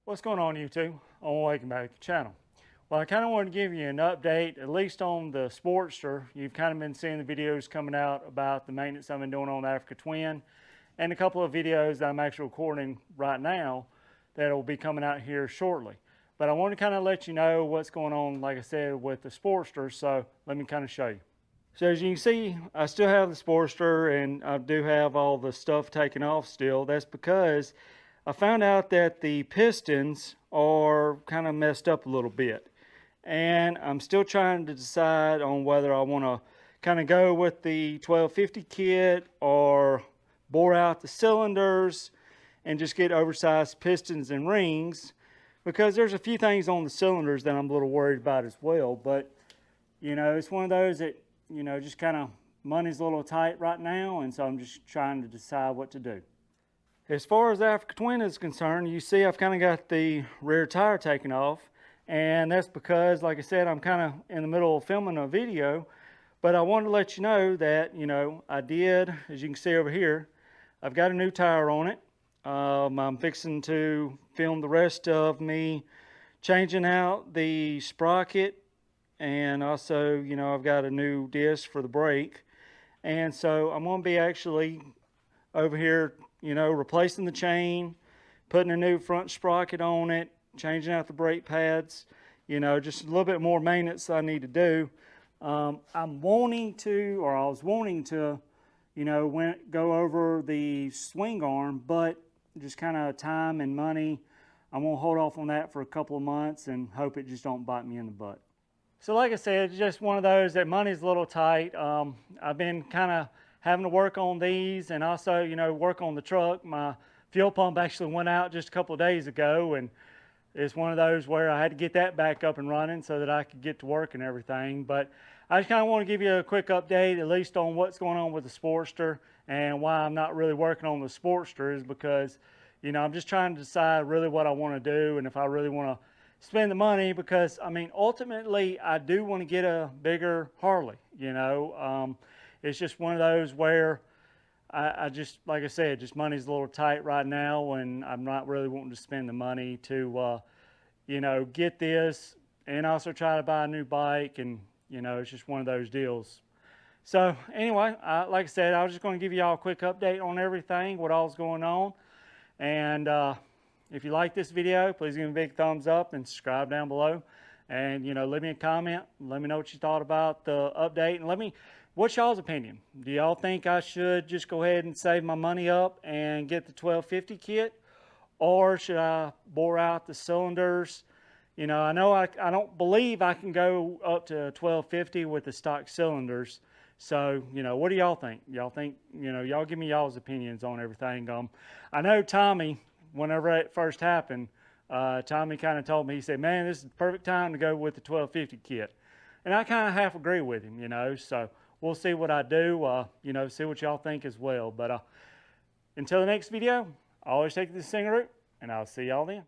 What's going on, YouTube? Welcome back to the channel. Well, I kind of wanted to give you an update, at least on the Sportster. You've kind of been seeing the videos coming out about the maintenance I've been doing on the Africa Twin, and a couple of videos that I'm actually recording right now that will be coming out here shortly. But I want to kind of let you know what's going on, like I said, with the Sportster, so let me kind of show you. So as you can see, I still have the Sportster, and I do have all the stuff taken off still. That's because I found out that the pistons are kind of messed up a little bit, and I'm still trying to decide on whether I want to kind of go with the 1250 kit or bore out the cylinders and just get oversized pistons and rings, because there's a few things on the cylinders that I'm a little worried about as well. But you know, it's one of those that, you know, just kind of money's a little tight right now, and so I'm just trying to decide what to do. As far as the Africa Twin is concerned, you see I've kind of got the rear tire taken off, and that's because, like I said, I'm kind of in the middle of filming a video, but I wanted to let you know that, you know, I did, as you can see over here, I've got a new tire on it. I'm fixing to film the rest of me changing out the sprocket, and also, you know, I've got a new disc for the brake, and so I'm going to be actually over here, you know, replacing the chain, putting a new front sprocket on it, changing out the brake pads, you know, just a little bit more maintenance I need to do. I was wanting to, you know, go over the swing arm, but just kind of time and money, I'm going to hold off on that for a couple of months and hope it just don't bite me in the butt. So like I said, it's just one of those that money's a little tight. I've been kind of having to work on these, and also, you know, work on the truck. My fuel pump actually went out just a couple of days ago, and it's one of those where I had to get that back up and running so that I could get to work and everything. But I just kind of want to give you a quick update, at least on what's going on with the Sportster, and why I'm not really working on the Sportster is because, you know, I'm just trying to decide really what I want to do and if I really want to spend the money, because, I mean, ultimately, I do want to get a bigger Harley, you know. It's just one of those where I just, like I said, just money's a little tight right now, and I'm not really wanting to spend the money to, you know, get this and also try to buy a new bike, and, you know, it's just one of those deals. So anyway, like I said, I was just going to give you all a quick update on everything, what all's going on. And if you like this video, please give me a big thumbs up and subscribe down below. And, you know, leave me a comment. Let me know what you thought about the update. And let me, what's y'all's opinion? Do y'all think I should just go ahead and save my money up and get the 1250 kit? Or should I bore out the cylinders? You know I don't believe I can go up to 1250 with the stock cylinders. So, you know, what do y'all think? Y'all think, you know, y'all give me y'all's opinions on everything. I know Tommy, whenever it first happened, Tommy kind of told me, he said, man, this is the perfect time to go with the 1250 kit. And I kind of half agree with him, you know, so we'll see what I do, you know, see what y'all think as well. But until the next video, always take the single route, and I'll see y'all then.